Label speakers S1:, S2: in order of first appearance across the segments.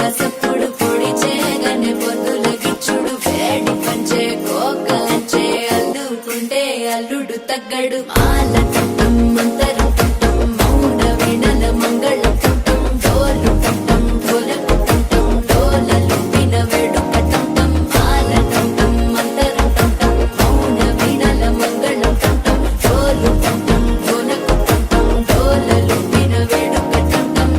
S1: కసప్పుడు పొడి చేయగానే పొద్దుల గిచ్చుడు వేడి పంచే కోకంచే అల్లుకుంటే అల్లుడు తగ్గడు మాల కట్టం మంతరం కట్టం మౌన వీణల మంగళ కట్టం డోలు కట్టం డోలకు కట్టం డోలలు విన వేడుక కట్టం మాల కట్టం మంతరం కట్టం మౌన వీణల మంగళ కట్టం డోలు కట్టం డోలకు కట్టం డోలలు విన వేడుక కట్టం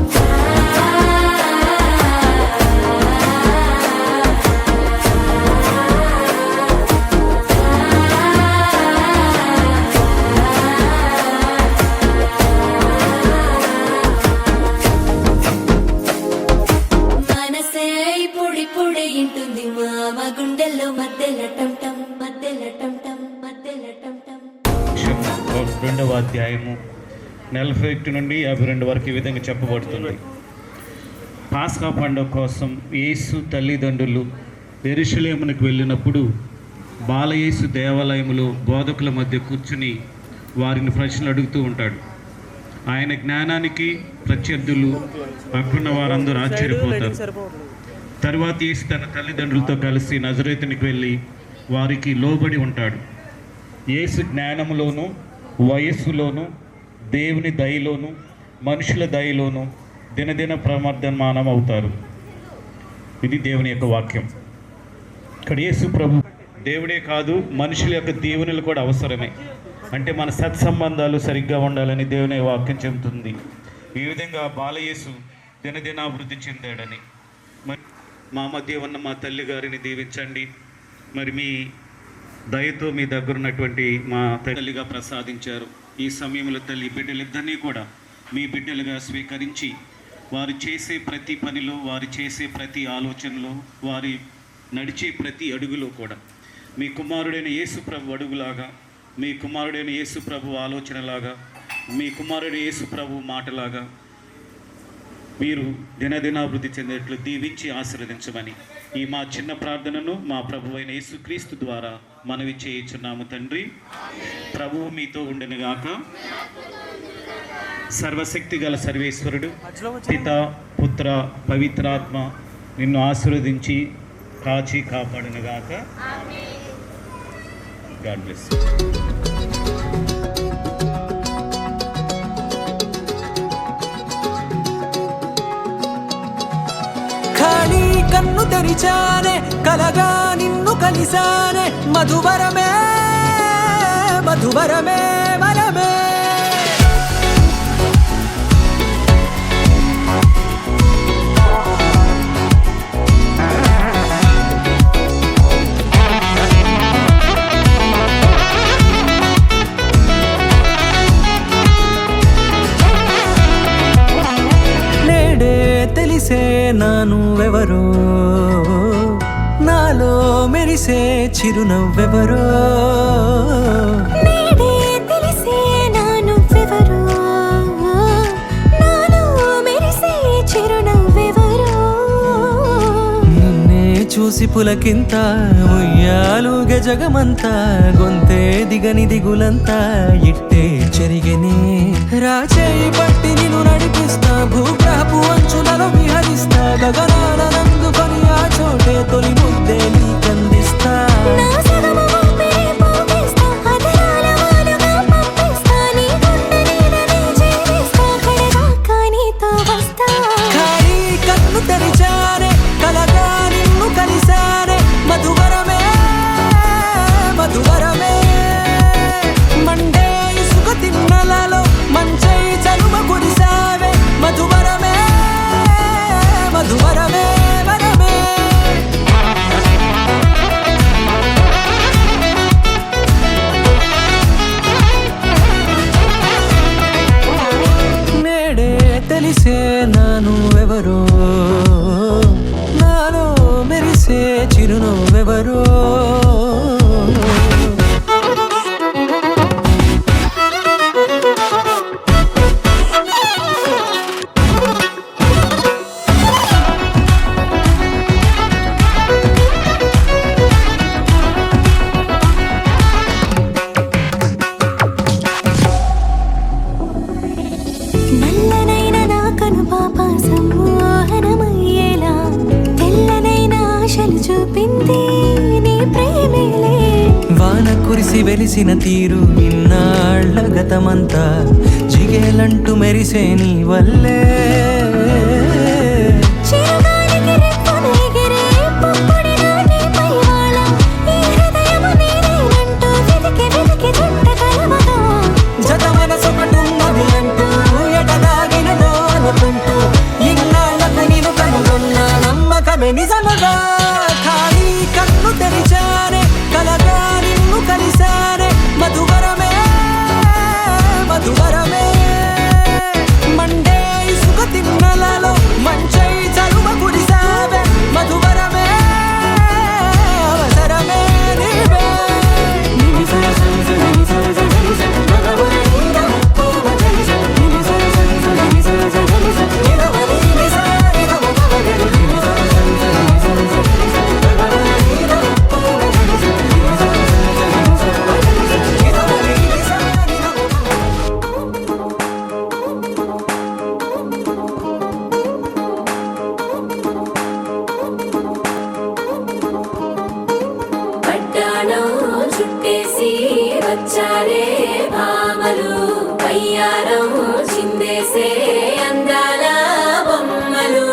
S1: మనసే పొడి పొడి ఇంటుంది మామ గుండెల్లో మధ్యల టంటం మధ్యల టంటం మధ్యల టంటం.
S2: 2వ అధ్యాయము 41 నుండి 52 వరకు ఈ విధంగా చెప్పబడుతుంది. పాస్కా పండుగ కోసం యేసు తల్లిదండ్రులు యెరూషలేమునకు వెళ్ళినప్పుడు బాలయేసు దేవాలయంలో బోధకుల మధ్య కూర్చుని వారిని ప్రశ్నలు అడుగుతూ ఉంటాడు. ఆయన జ్ఞానానికి ప్రత్యర్థులు అక్కడున్న వారందరూ ఆశ్చర్యపోతారు. తరువాత యేసు తన తల్లిదండ్రులతో కలిసి నజరేతునికి వెళ్ళి వారికి లోబడి ఉంటాడు. యేసు జ్ఞానంలోనూ వయస్సులోనూ దేవుని దయలోనూ మనుషుల దయలోనూ దినదిన ప్రవర్ధమానం అవుతారు. ఇది దేవుని యొక్క వాక్యం. ఇక్కడ యేసు ప్రభు దేవుడే కాదు, మనుషుల యొక్క దీవెనలు కూడా అవసరమే. అంటే మన సత్సంబంధాలు సరిగ్గా ఉండాలని దేవుని వాక్యం చెబుతుంది. ఈ విధంగా బాలయేసు దినదినాభివృద్ధి చెందాడని. మరి మా మధ్య ఉన్న మా తల్లి గారిని దీవించండి. మరి మీ దయతో మీ దగ్గర ఉన్నటువంటి మా తల్లిగా ప్రసాదించారు. ఈ సమయంలో తల్లి బిడ్డలిద్దరినీ కూడా మీ బిడ్డలుగా స్వీకరించి వారు చేసే ప్రతి పనిలో, వారు చేసే ప్రతి ఆలోచనలో, వారి నడిచే ప్రతి అడుగులో కూడా మీ కుమారుడైన యేసు ప్రభు అడుగులాగా, మీ కుమారుడైన యేసు ప్రభు ఆలోచనలాగా, మీ కుమారుడైన యేసు ప్రభు మాటలాగా మీరు దినదినాభివృద్ధి చెందేట్లు దీవించి ఆశీర్వదించమని ఈ మా చిన్న ప్రార్థనను మా ప్రభువైన యేసుక్రీస్తు ద్వారా మనవి చేయుచున్నాము తండ్రి. ప్రభువు మీతో ఉండునుగాక. సర్వశక్తి గల సర్వేశ్వరుడు పిత పుత్ర పవిత్రాత్మ నిన్ను ఆశీర్వదించి కాచి కాపాడునుగాక. God bless.
S3: ఖాళీ కన్ను తెరిచానే, కలగా నిన్ను కలిసానే, మధువరమే మధువరమే వరమే. తెలిసే నానువెవరో, నాలో మెరిసే చిరునవ్వెవరో.
S4: నేడే తెలిసే నానువెవరో, నాలో మెరిసే చిరునవ్వెవరో.
S3: నిన్నే చూసి పులకింత ఉయ్యాలుగ జగమంతా, గొంతే దిగని దిగులంతా ఇట్టే చెరిగెనే. రాచేయి పట్టి నిన్ను నడిపిస్తా, భూగ్రహపు అంచులలో విహరిస్తా, గగనాల నందుకొని ఆ చోటే తొలి ముద్దే నీకందిస్తా.
S4: నా సగము ఊపిరి పోగిస్తా, అధరాల వాలుగా పంపిస్తా, నీ గుండె నీడనే చేరిస్తా, కడదాకా నీతో వస్తా.
S3: ఖాళీ కన్ను తెరిచానే, కలగా నిన్ను కలిసానే, మధువరమే మధువరమే. మండే ఇసుక తిన్నలలో మంచై చలుమ కురిసావే, మధువరమే మధువరమే వరమే. నేడే తెలిసే నానువెవరో, నాలో మెరిసే చిరునవ్వెవరో.
S4: నల్లనైన నా కను పాప సమ్మోహనమయ్యేలా,
S3: వాన కురిసి వెలిసిన తీరు ఇన్నాళ్ళ గతమంతా జిగేలంటూ మెరిసే నీ వల్లే
S4: చిరుగాలికి రెప్పలు ఎగిరే పుప్పొడిలో నీపై వాళ. ఈ హృదయము నీదేనంటూ వెతికి వెతికి జంట కలవగా.
S3: జత మనసొకటున్నది అంటూ ఎటదాగినదో అనుకుంటూ ఇన్నాళ్ళకు నేను కనుగొన్న నమ్మకమే నిజముగా. ఖాళీ కన్ను తెరిచానే కలగా నిన్ను కలిసానే మధువరమే మధువరమే మండే ఇసుక తిన్నలలో మంచై చలువ కురిసావే మధువరమే అవసరమే నీవే.
S1: పట్టాణం చుట్టేసి వచ్చారే భామలు, పయ్యారం చిందేసే అందాల బొమ్మలు.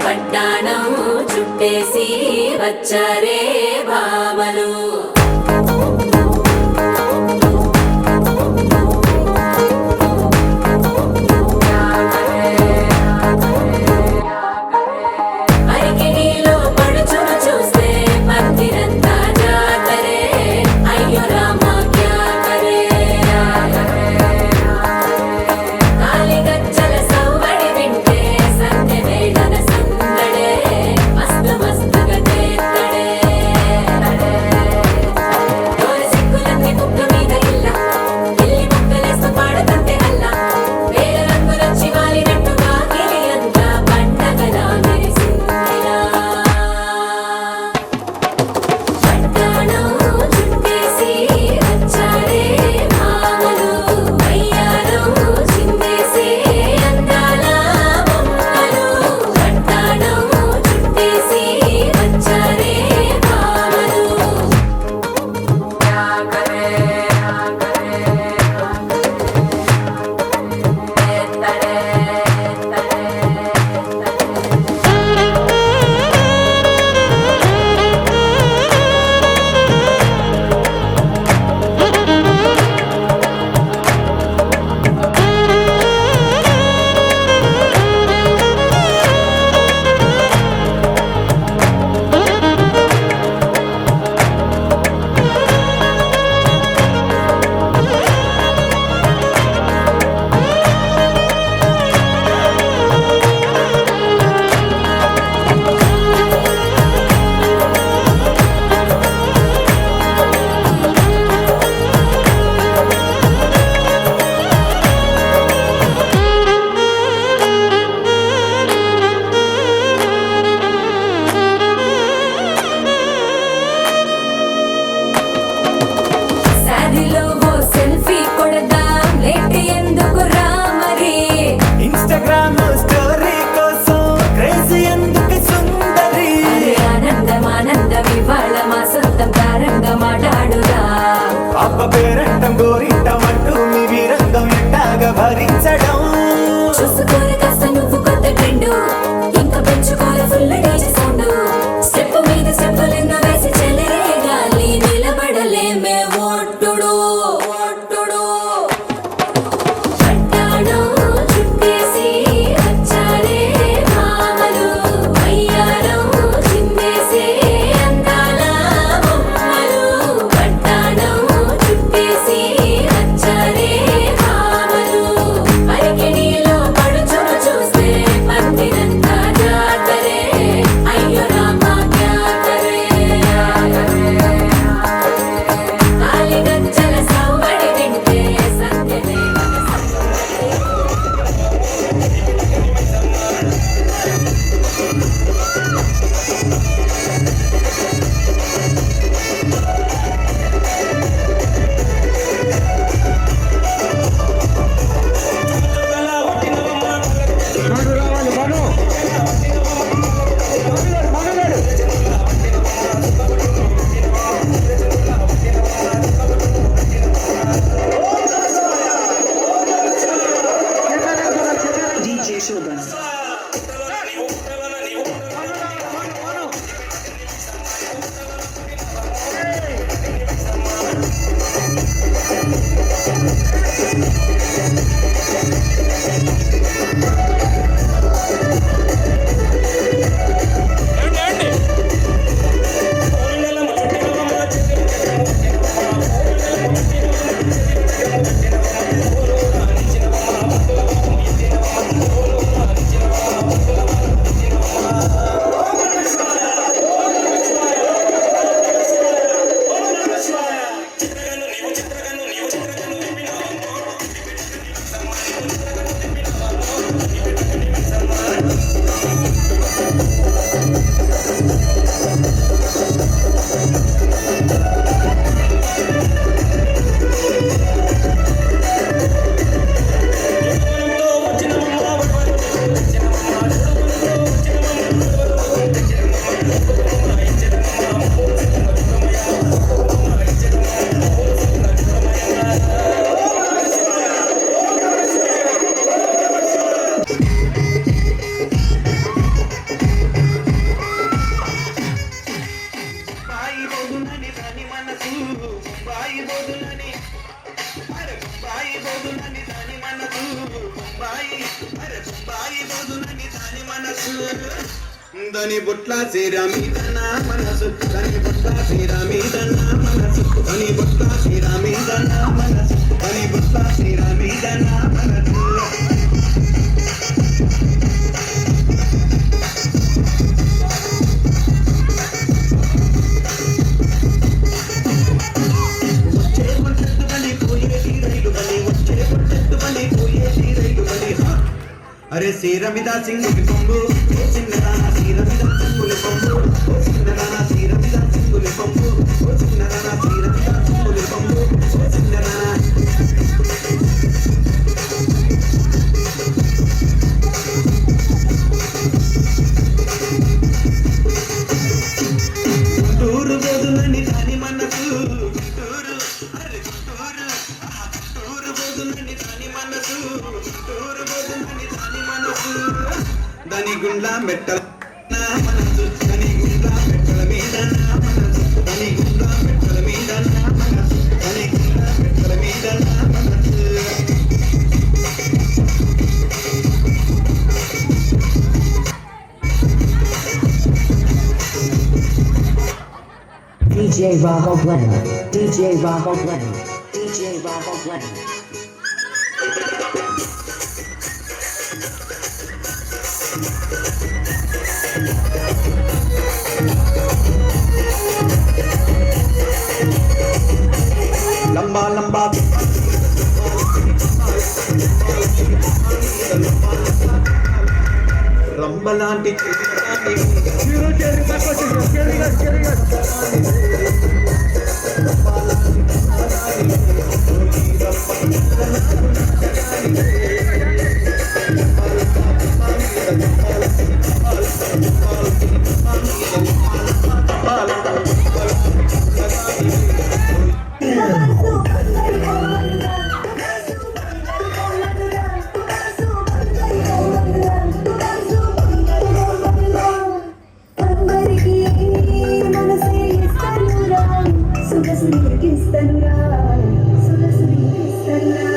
S1: పట్టాణం చుట్టేసి వచ్చారే భామలు. అరికిణీలో పడుచును చూస్తే పందిరంతా జాతరే. అయ్యో రామా క్యా కరే. కాలిగజ్జల సవ్వడి వింటే సంధ్య వేళన సందడే. మస్తు మస్తుగా చేత్తడే.
S5: దని బొట్ల సేరా మీద నా మనసు దని బొట్ల సేరా మీద నా మనసు దని బొట్ల సేరా మీద నా మనసు దని బొట్ల సేరా మీద నా మనసు వచ్చే పొట్టెత్తు బలి పోయేటి రైలు బలి వచ్చే పొట్టెత్తు బలి పోయేటి రైలు బలి అరే సీరమిద సింగులి పంబు ఓ చిన్నదాన సీరమిద సింగులి పంబు ఓ చిన్నదాన సీరమిద సింగులి పంబు ఓ చిన్నదాన సీరమిద సింగులి పంబు ఓ చిన్నదాన గుంటూరు గోధులని దాని మనసు గుంటూరు అరే గుంటూరు గుంటూరు గోధులని దాని మనసు గుంటూరు గోధులని దాని మనసు దాని గుండ్ల మెట్టల నా మనసు దాని గుండ్ల మెట్టల మీద నా మనసు దాని గుండ్ల మెట్టల మీద నా మనసు దాని గుండ్ల మెట్టల మీద నా మనసు
S6: DJ Rago Brenner, DJ Rago Brenner, DJ Rago Brenner.
S5: लंबा लंबा రంబలాంటి
S4: అందరికీ మనసే ఇస్తానురా సుఖసునికి ఇస్తానురా సుఖసునికి ఇస్తానురా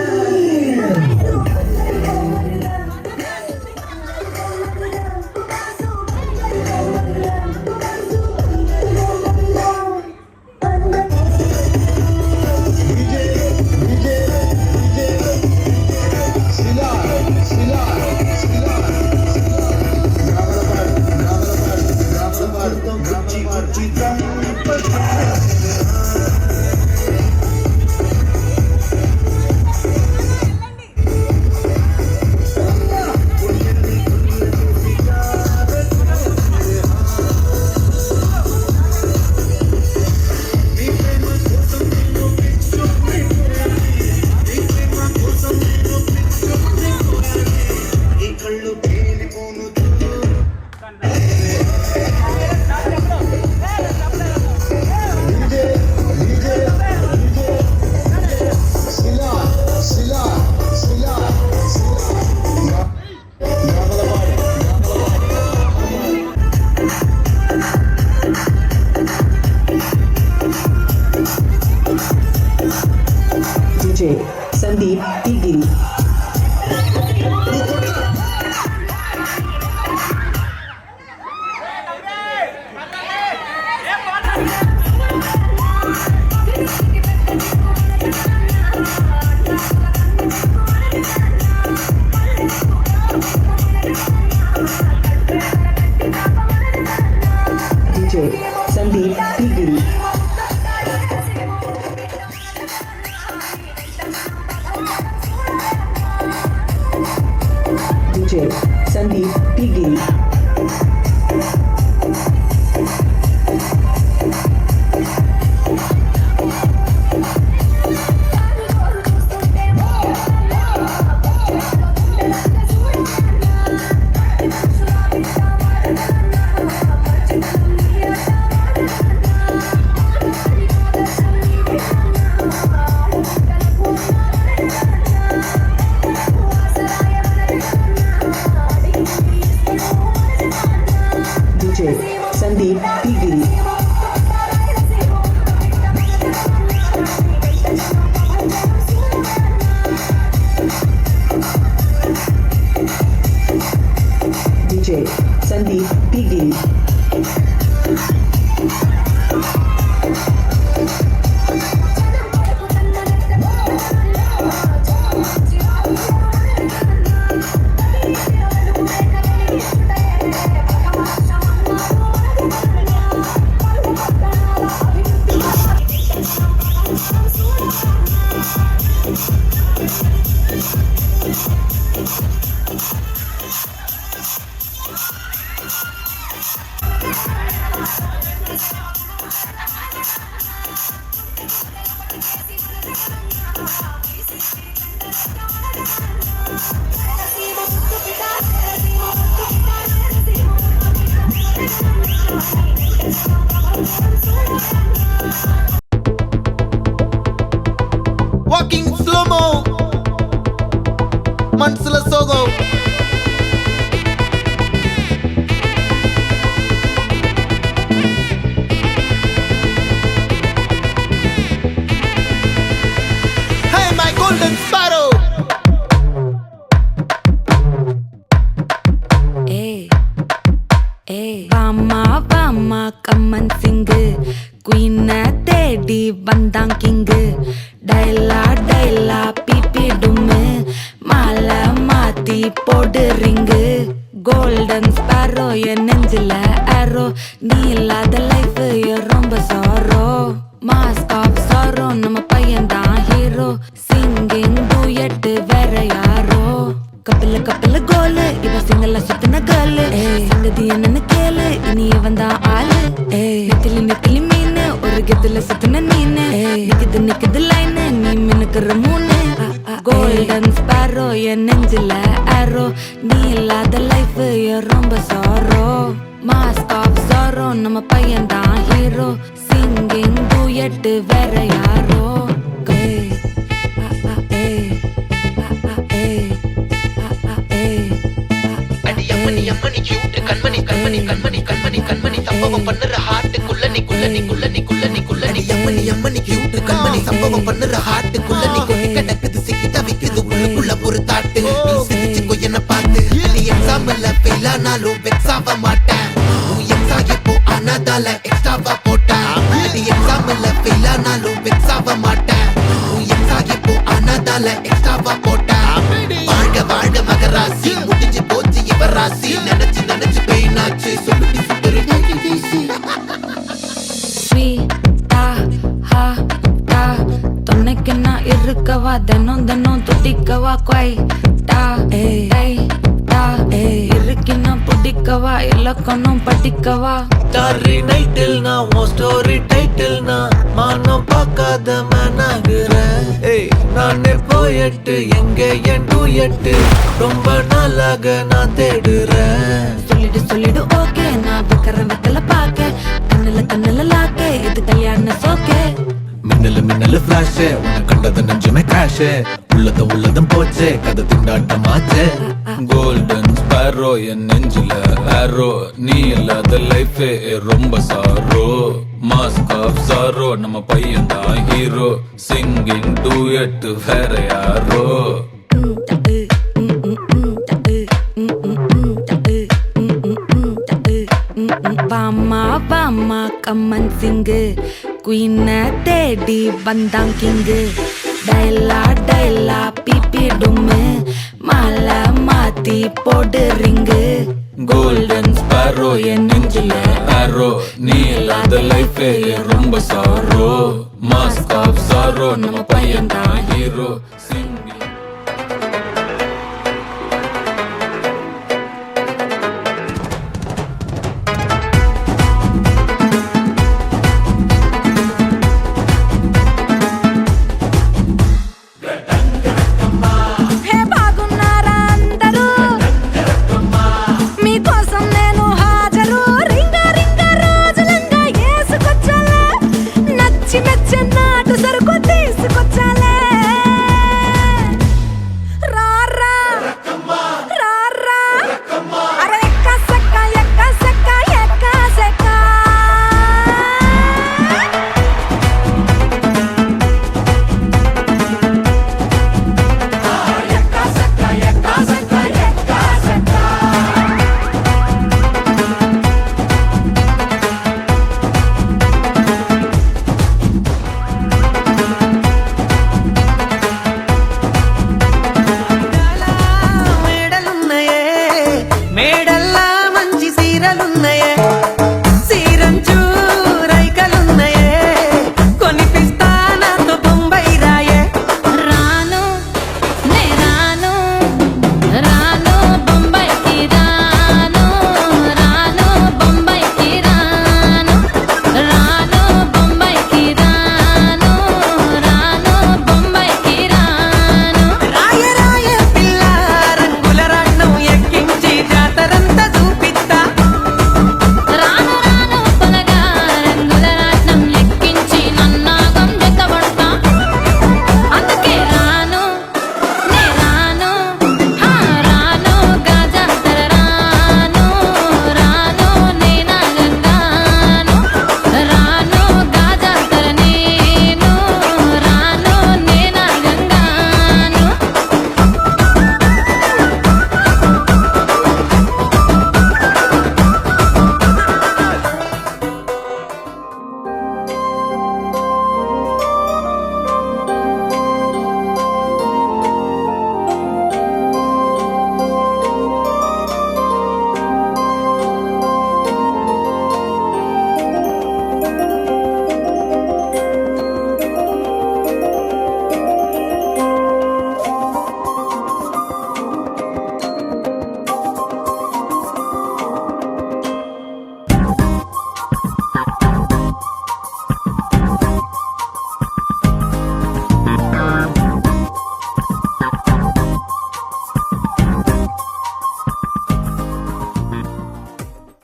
S6: DJ Sandeep Tigiri. DJ Sandeep Tigiri. DJ Sandeep Tigiri. Sandeep Tigiri. DJ Sandeep Tigiri.
S7: Walking slow-mo మనసుల సోగో Hey my golden sparrow
S1: வாமா கம்மன் சிங்கு குயின தேடி வந்தான் கிங்கு டைலா பிபி டும்மு மாலை மாத்தி போடு ரிங்கு கோல்டன் ஸ்பாரோ என் நெஞ்சில ஆரோ நீ இல்லாத லைஃப் ரொம்ப சாரோ மாஸ்க் ஆஃப் சாரோ நம்ம பையன் தான் ஹீரோ சிங்கிங் டூயட் வேற யாரோ கப்பில கோலு இவ சிங்கல்ல சுத்தின கேர்ளு சங்கதி என்னன்னு கேளு இனி இவன் தான் ஆளு நெத்திலி மீனு ஒரு கெத்துல சுத்தின நீனு நிக்குது லைனு நீ மினுக்குற மூணு கோல்டன் ஸ்பாரோ என் நெஞ்சில ஆரோ நீ இல்லாத லைஃப் ரொம்ப சாரோ மாஸ்க் ஆஃப் சாரோ நம்ம பையன் தான் ஹீரோ சிங்கிங் டூயட் வேற யாரோ
S7: அம்மணி கியூட் கண்மணி சம்பவம் பண்ணுற ஹார்ட்டுக்குள்ள நீ அம்மணி கியூட் கண்மணி சம்பவம் பண்ணுற ஹார்ட்டுக்குள்ள நீ கொட்டி கிடக்குது சிக்கி தவிக்குது உள்ளுக்குள்ள ஒரு தாட்டு நீ சிரிச்சுக்கோ என்ன பார்த்து நீ எக்ஸாம்ல ஃபெயில் ஆனாலும் வெக்ஸ் ஆக மாட்டேன் உன் எக்ஸா இப்போ ஆனதால எக்ஸ்ட்ராவா போட்டேன் நீ எக்ஸாம்ல ஃபெயில் ஆனாலும் வெக்ஸ் ஆக மாட்டேன் உன் எக்ஸா இப்போ ஆனதால எக்ஸ்ட்ராவா போட்டேன் வாழ்க மகராசி முடிஞ்சு போச்சு இவ ராசி நினைச்சு பெயினாச்சு சொல்லுடி சுத்தரு
S1: தொன்னைக்கு நான் இருக்கவா தினம் துடிக்கவா இருக்கினா பிடிக்கவா இலக்கணம் படிக்கவா
S3: டாரி நைட்டில் நான் உன் ஸ்டோரி டைட்டில் நான் மானம் பார்க்காத மேனாகிறேன் நானே போயிட்டு எங்க என் டூயட்டு ரொம்ப நாளாக நான் தேடுறேன்
S1: சொல்லிடு ஓகே நான் வெக்கல பாக்க கண்ணுல லாக்க இது கல்யாண சோக்கே
S3: மின்னலு ஃபிளாஷ் உன்னை கண்டது நெஞ்சுமே கிராஷ் உள்ளதும் போச்சே கதை திண்டாட்டமாச்சே கோல்டன் ஸ்பாரோ என் நெஞ்சில ஆரோ நீ இல்லாத லைஃபே ரொம்ப சாரோ மாஸ்க் ஆஃப் சாரோ நம்ம பையன் தான் ஹீரோ சிங்கிங் டூயட் வேற யாரோ
S1: வாமா கம்மன் சிங்கு குயின தேடி வந்தான் கிங்கு டைலா பிபி டும்மு மாலை மாத்தி போடு ரிங்கு
S3: கோல்டன் ஸ்பாரோ என் நெஞ்சில ஆரோ நீ இல்லாத லைஃபே ரொம்ப சாரோ மாஸ்க் ஆஃப் சாரோ நம்ம பையன் தான் ஹீரோ